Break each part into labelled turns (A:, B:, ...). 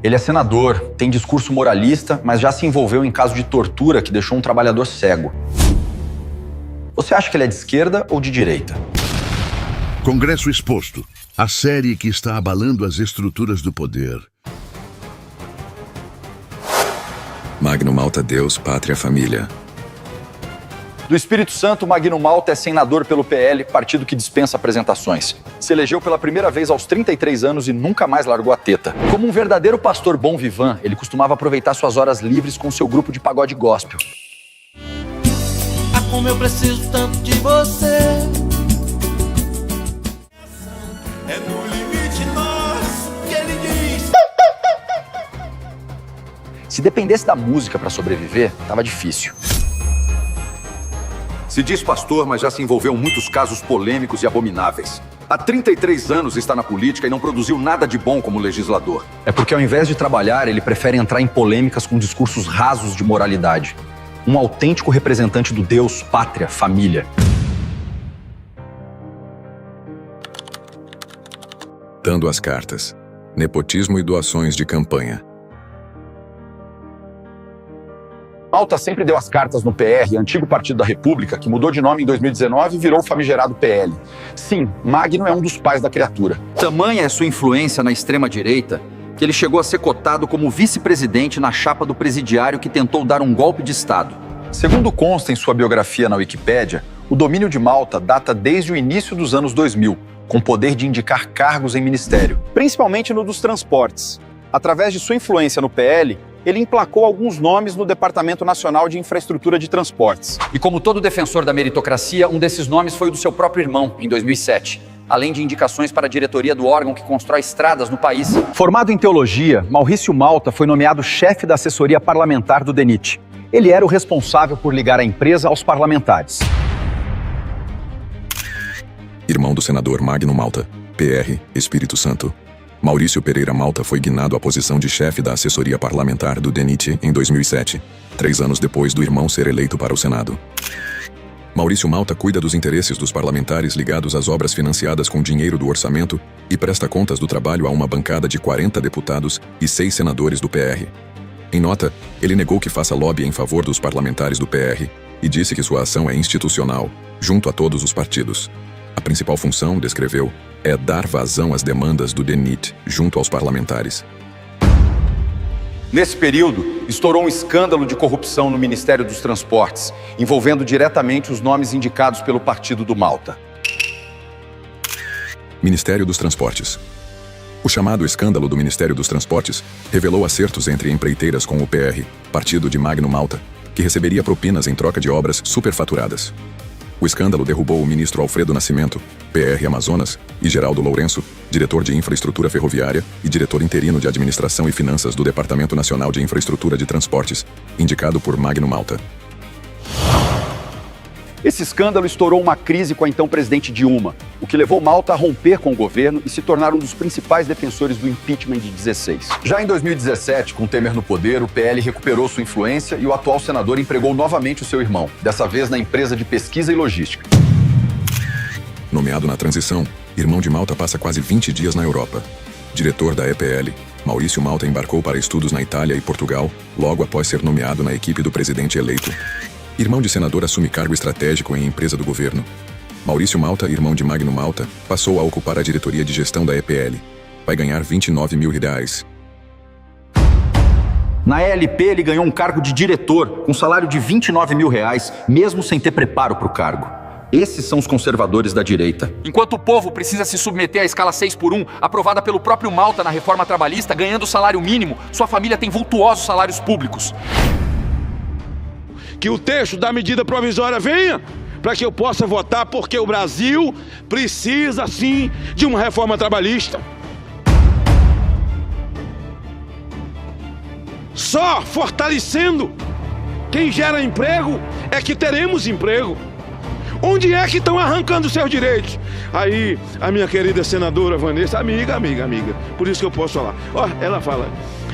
A: Ele é senador, tem discurso moralista, mas já se envolveu em caso de tortura que deixou um trabalhador cego. Você acha que ele é de esquerda ou de direita?
B: Congresso Exposto, a série que está abalando as estruturas do poder.
C: Magno Malta, Deus, Pátria, Família.
A: Do Espírito Santo, Magno Malta é senador pelo PL, partido que dispensa apresentações. Se elegeu pela primeira vez aos 33 anos e nunca mais largou a teta. Como um verdadeiro pastor bom vivant, ele costumava aproveitar suas horas livres com seu grupo de pagode gospel.
D: Ah, como eu preciso tanto de você. É no limite nosso que ele diz.
A: Se dependesse da música para sobreviver, tava difícil.
E: Se diz pastor, mas já se envolveu em muitos casos polêmicos e abomináveis. Há 33 anos está na política e não produziu nada de bom como legislador.
A: É porque ao invés de trabalhar, ele prefere entrar em polêmicas com discursos rasos de moralidade. Um autêntico representante do Deus, Pátria, Família.
C: Dando as cartas. Nepotismo e doações de campanha.
A: Malta sempre deu as cartas no PR, antigo Partido da República, que mudou de nome em 2019 e virou o famigerado PL. Sim, Magno é um dos pais da criatura. Tamanha é sua influência na extrema-direita que ele chegou a ser cotado como vice-presidente na chapa do presidiário que tentou dar um golpe de Estado. Segundo consta em sua biografia na Wikipédia, o domínio de Malta data desde o início dos anos 2000, com poder de indicar cargos em ministério, principalmente no dos transportes. Através de sua influência no PL, ele emplacou alguns nomes no Departamento Nacional de Infraestrutura de Transportes. E como todo defensor da meritocracia, um desses nomes foi o do seu próprio irmão, em 2007, além de indicações para a diretoria do órgão que constrói estradas no país. Formado em teologia, Maurício Malta foi nomeado chefe da assessoria parlamentar do DENIT. Ele era o responsável por ligar a empresa aos parlamentares.
C: Irmão do senador Magno Malta, PR, Espírito Santo. Maurício Pereira Malta foi guinado à posição de chefe da assessoria parlamentar do DENIT em 2007, 3 anos depois do irmão ser eleito para o Senado. Maurício Malta cuida dos interesses dos parlamentares ligados às obras financiadas com dinheiro do orçamento e presta contas do trabalho a uma bancada de 40 deputados e 6 senadores do PR. Em nota, ele negou que faça lobby em favor dos parlamentares do PR e disse que sua ação é institucional, junto a todos os partidos. A principal função, descreveu, é dar vazão às demandas do DENIT junto aos parlamentares.
A: Nesse período, estourou um escândalo de corrupção no Ministério dos Transportes, envolvendo diretamente os nomes indicados pelo partido do Malta.
C: Ministério dos Transportes. O chamado escândalo do Ministério dos Transportes revelou acertos entre empreiteiras com o PR, partido de Magno Malta, que receberia propinas em troca de obras superfaturadas. O escândalo derrubou o ministro Alfredo Nascimento, PR Amazonas, e Geraldo Lourenço, diretor de Infraestrutura Ferroviária e diretor interino de Administração e Finanças do Departamento Nacional de Infraestrutura de Transportes, indicado por Magno Malta.
A: Esse escândalo estourou uma crise com a então presidente Dilma, o que levou Malta a romper com o governo e se tornar um dos principais defensores do impeachment de 16. Já em 2017, com Temer no poder, o PL recuperou sua influência e o atual senador empregou novamente o seu irmão, dessa vez na empresa de pesquisa e logística.
C: Nomeado na transição, irmão de Malta passa quase 20 dias na Europa. Diretor da EPL, Maurício Malta embarcou para estudos na Itália e Portugal, logo após ser nomeado na equipe do presidente eleito. Irmão de senador assume cargo estratégico em empresa do governo. Maurício Malta, irmão de Magno Malta, passou a ocupar a diretoria de gestão da EPL. Vai ganhar R$29 mil.
A: Na ELP, ele ganhou um cargo de diretor, com salário de R$29 mil, mesmo sem ter preparo para o cargo. Esses são os conservadores da direita. Enquanto o povo precisa se submeter à escala 6x1, aprovada pelo próprio Malta na reforma trabalhista, ganhando o salário mínimo, sua família tem vultuosos salários públicos.
F: Que o texto da medida provisória venha, para que eu possa votar, porque o Brasil precisa, sim, de uma reforma trabalhista. Só fortalecendo quem gera emprego é que teremos emprego. Onde é que estão arrancando seus direitos? Aí, a minha querida senadora Vanessa, amiga, por isso que eu posso falar. Ó, ela fala,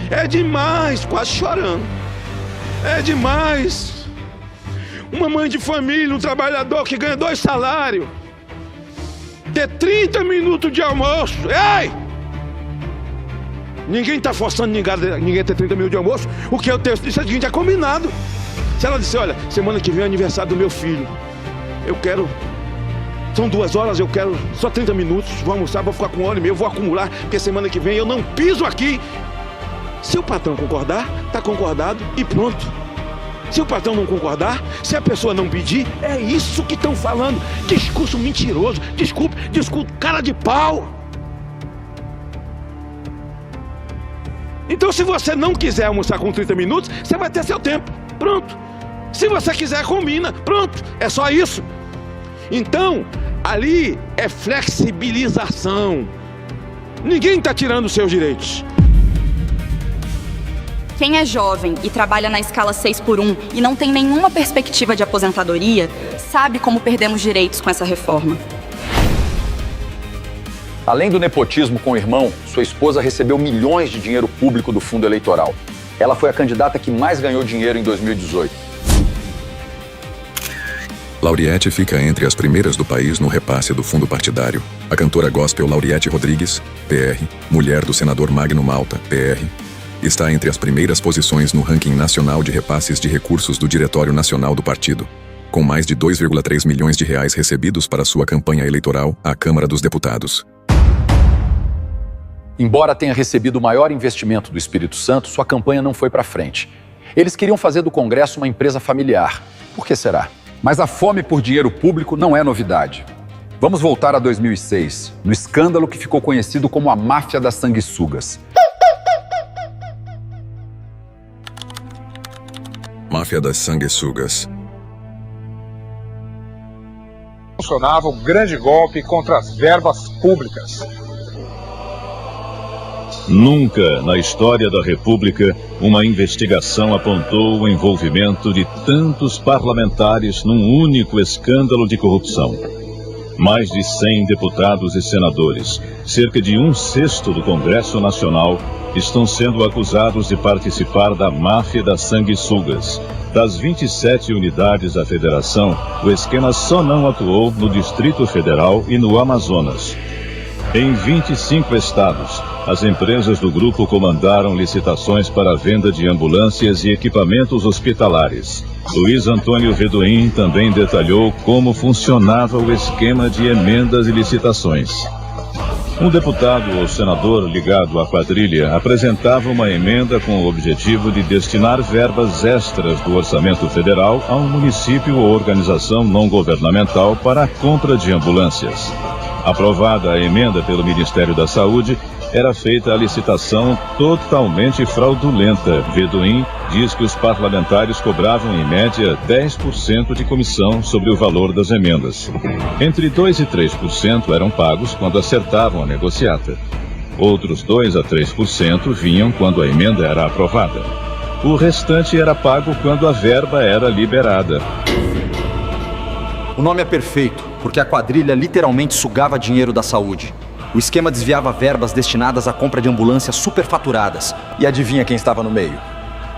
F: é demais, quase chorando. É demais. Uma mãe de família, um trabalhador que ganha 2 salários, ter 30 minutos de almoço. Ei! Ninguém está forçando ninguém a ter 30 mil de almoço. O que eu tenho isso é o seguinte, é combinado. Se ela disser, olha, semana que vem é aniversário do meu filho, eu quero, são 2 horas, eu quero só 30 minutos, vou almoçar, vou ficar com 1h30, vou acumular, porque semana que vem eu não piso aqui. Se o patrão concordar, está concordado e pronto. Se o patrão não concordar, se a pessoa não pedir, é isso que estão falando. Discurso mentiroso, desculpe, cara de pau. Então, se você não quiser almoçar com 30 minutos, você vai ter seu tempo. Pronto. Se você quiser, combina. Pronto. É só isso. Então, ali é flexibilização. Ninguém está tirando os seus direitos.
G: Quem é jovem e trabalha na escala 6x1 e não tem nenhuma perspectiva de aposentadoria, sabe como perdemos direitos com essa reforma.
A: Além do nepotismo com o irmão, sua esposa recebeu milhões de dinheiro público do fundo eleitoral. Ela foi a candidata que mais ganhou dinheiro em 2018.
C: Lauriette fica entre as primeiras do país no repasse do fundo partidário. A cantora gospel Lauriette Rodrigues, PR, mulher do senador Magno Malta, PR, está entre as primeiras posições no ranking nacional de repasses de recursos do Diretório Nacional do Partido, com mais de 2,3 milhões de reais recebidos para sua campanha eleitoral à Câmara dos Deputados.
A: Embora tenha recebido o maior investimento do Espírito Santo, sua campanha não foi para frente. Eles queriam fazer do Congresso uma empresa familiar. Por que será? Mas a fome por dinheiro público não é novidade. Vamos voltar a 2006, no escândalo que ficou conhecido como a máfia das sanguessugas.
C: Máfia das sanguessugas.
H: Funcionava um grande golpe contra as verbas públicas.
I: Nunca na história da República uma investigação apontou o envolvimento de tantos parlamentares num único escândalo de corrupção. Mais de 100 deputados e senadores, cerca de 1/6 do Congresso Nacional, estão sendo acusados de participar da máfia das sanguessugas. Das 27 unidades da federação, o esquema só não atuou no Distrito Federal e no Amazonas. Em 25 estados, as empresas do grupo comandaram licitações para a venda de ambulâncias e equipamentos hospitalares. Luiz Antônio Vedoim também detalhou como funcionava o esquema de emendas e licitações. Um deputado ou senador ligado à quadrilha apresentava uma emenda com o objetivo de destinar verbas extras do orçamento federal a um município ou organização não governamental para a compra de ambulâncias. Aprovada a emenda pelo Ministério da Saúde, era feita a licitação totalmente fraudulenta. Vedoim diz que os parlamentares cobravam em média 10% de comissão sobre o valor das emendas. Entre 2% e 3% eram pagos quando acertavam a negociata. Outros 2% a 3% vinham quando a emenda era aprovada. O restante era pago quando a verba era liberada.
J: O nome é perfeito, porque a quadrilha literalmente sugava dinheiro da saúde. O esquema desviava verbas destinadas à compra de ambulâncias superfaturadas.
A: E adivinha quem estava no meio?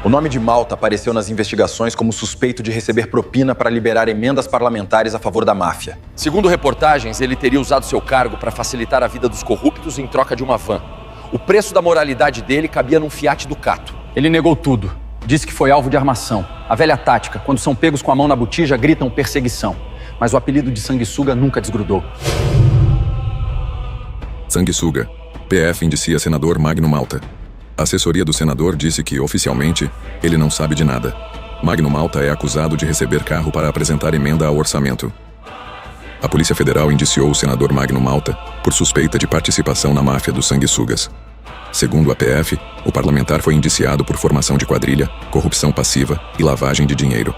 A: O nome de Malta apareceu nas investigações como suspeito de receber propina para liberar emendas parlamentares a favor da máfia. Segundo reportagens, ele teria usado seu cargo para facilitar a vida dos corruptos em troca de uma van. O preço da moralidade dele cabia num Fiat Ducato. Ele negou tudo. Disse que foi alvo de armação. A velha tática, quando são pegos com a mão na botija, gritam perseguição. Mas o apelido de sanguessuga nunca desgrudou.
C: Sanguessuga. PF indicia senador Magno Malta. A assessoria do senador disse que, oficialmente, ele não sabe de nada. Magno Malta é acusado de receber carro para apresentar emenda ao orçamento. A Polícia Federal indiciou o senador Magno Malta por suspeita de participação na máfia dos sanguessugas. Segundo a PF, o parlamentar foi indiciado por formação de quadrilha, corrupção passiva e lavagem de dinheiro.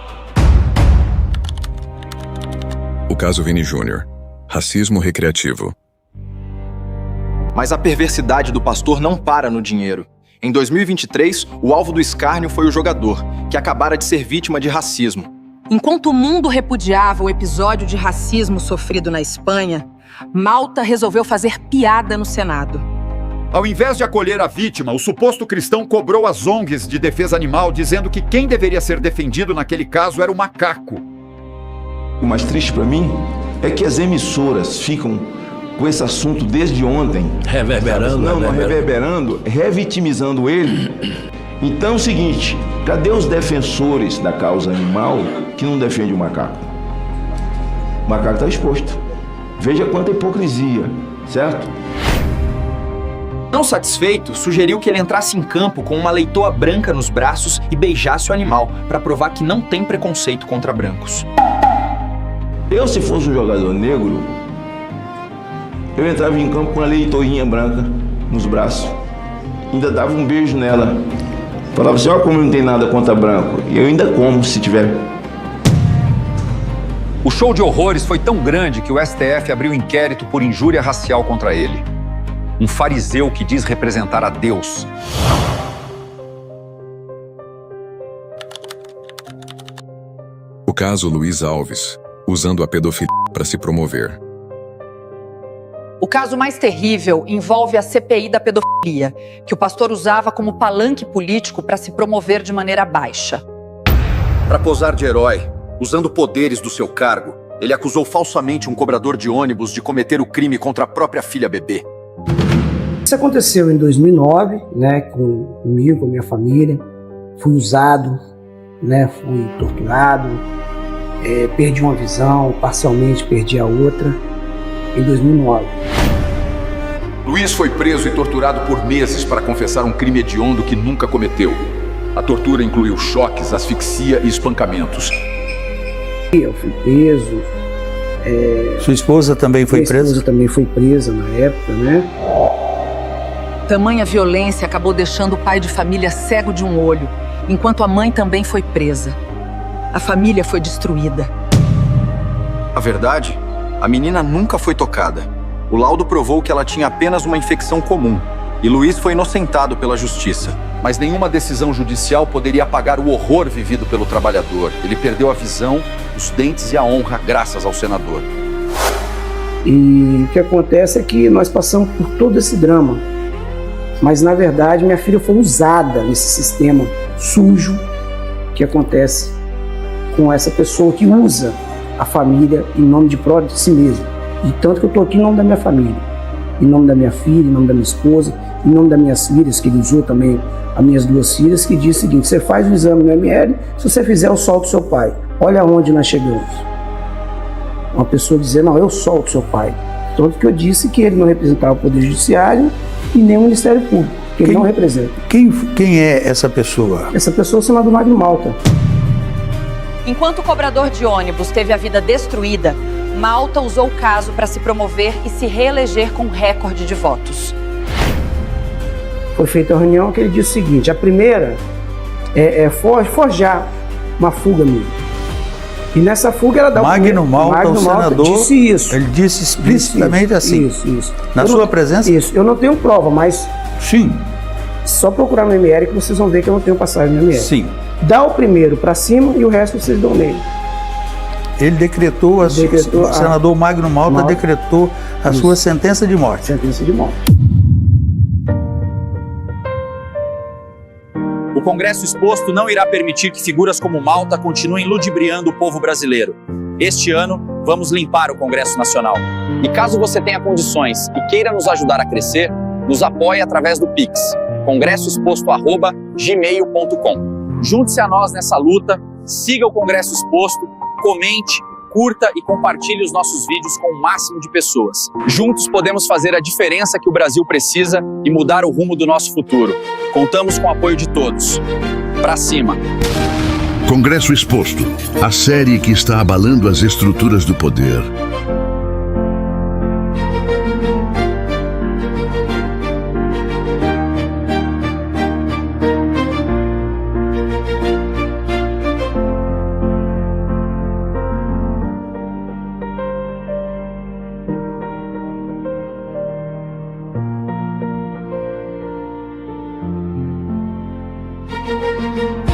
C: O caso Vini Júnior. Racismo recreativo.
J: Mas a perversidade do pastor não para no dinheiro. Em 2023, o alvo do escárnio foi o jogador, que acabara de ser vítima de racismo.
K: Enquanto o mundo repudiava o episódio de racismo sofrido na Espanha, Malta resolveu fazer piada no Senado.
E: Ao invés de acolher a vítima, o suposto cristão cobrou as ONGs de defesa animal, dizendo que quem deveria ser defendido naquele caso era o macaco.
L: O mais triste para mim é que as emissoras ficam com esse assunto desde ontem.
D: Reverberando,
L: não reverberando, revitimizando ele. Então é o seguinte, cadê os defensores da causa animal que não defendem o macaco? O macaco está exposto. Veja quanta hipocrisia, certo?
J: Não satisfeito, sugeriu que ele entrasse em campo com uma leitoa branca nos braços e beijasse o animal, para provar que não tem preconceito contra brancos.
L: Eu, se fosse um jogador negro, eu entrava em campo com uma leitoinha branca nos braços. Ainda dava um beijo nela. Falava assim, ó, como não tem nada contra branco. E eu ainda como, se tiver.
E: O show de horrores foi tão grande que o STF abriu inquérito por injúria racial contra ele. Um fariseu que diz representar a Deus.
C: O caso Luiz Alves, usando a pedofilia para se promover.
K: O caso mais terrível envolve a CPI da pedofilia, que o pastor usava como palanque político para se promover de maneira baixa.
E: Para posar de herói, usando poderes do seu cargo, ele acusou falsamente um cobrador de ônibus de cometer o crime contra a própria filha bebê.
M: Isso aconteceu em 2009, né, comigo, com a minha família. Fui usado, né, fui torturado, perdi uma visão, parcialmente perdi a outra, em 2009.
E: Luiz foi preso e torturado por meses para confessar um crime hediondo que nunca cometeu. A tortura incluiu choques, asfixia e espancamentos.
M: Eu fui preso.
N: Sua esposa também foi presa?
M: Minha esposa também foi presa na época, né?
K: Tamanha violência acabou deixando o pai de família cego de um olho, enquanto a mãe também foi presa. A família foi destruída.
J: A verdade, a menina nunca foi tocada. O laudo provou que ela tinha apenas uma infecção comum, e Luiz foi inocentado pela justiça.
E: Mas nenhuma decisão judicial poderia apagar o horror vivido pelo trabalhador. Ele perdeu a visão, os dentes e a honra graças ao senador.
M: E o que acontece é que nós passamos por todo esse drama. Mas, na verdade, minha filha foi usada nesse sistema sujo que acontece com essa pessoa que usa a família em nome de prol de si mesma. E tanto que eu estou aqui em nome da minha família, em nome da minha filha, em nome da minha esposa, em nome das minhas filhas, que ele usou também as minhas duas filhas, que diz o seguinte: você faz o exame no ML, se você fizer, eu solto seu pai. Olha onde nós chegamos. Uma pessoa dizer, não, eu solto seu pai. Tanto que eu disse que ele não representava o Poder Judiciário e nem o Ministério Público, que ele não representa.
N: Quem é essa pessoa?
M: Essa pessoa é o senador Magno Malta.
G: Enquanto o cobrador de ônibus teve a vida destruída, Malta usou o caso para se promover e se reeleger com recorde de votos.
M: Foi feita a reunião que ele disse o seguinte: a primeira é forjar uma fuga minha. E nessa fuga ela dá
N: Magno Malta, o senador,
M: disse isso.
N: Ele disse explicitamente assim.
M: Isso.
N: Na sua presença?
M: Isso. Eu não tenho prova, mas...
N: Sim.
M: Só procurar no ML que vocês vão ver que eu não tenho passagem no ML.
N: Sim.
M: Dá o primeiro para cima e o resto vocês dão nele.
N: Ele decretou, o senador Magno Malta decretou a sua sentença de morte.
M: Sentença de morte.
O: O Congresso exposto não irá permitir que figuras como Malta continuem ludibriando o povo brasileiro. Este ano, vamos limpar o Congresso Nacional. E caso você tenha condições e queira nos ajudar a crescer, nos apoie através do Pix, congressoexposto@gmail.com. Junte-se a nós nessa luta, siga o Congresso Exposto, comente, curta e compartilhe os nossos vídeos com o máximo de pessoas. Juntos podemos fazer a diferença que o Brasil precisa e mudar o rumo do nosso futuro. Contamos com o apoio de todos. Pra cima!
B: Congresso Exposto, a série que está abalando as estruturas do poder.
D: Música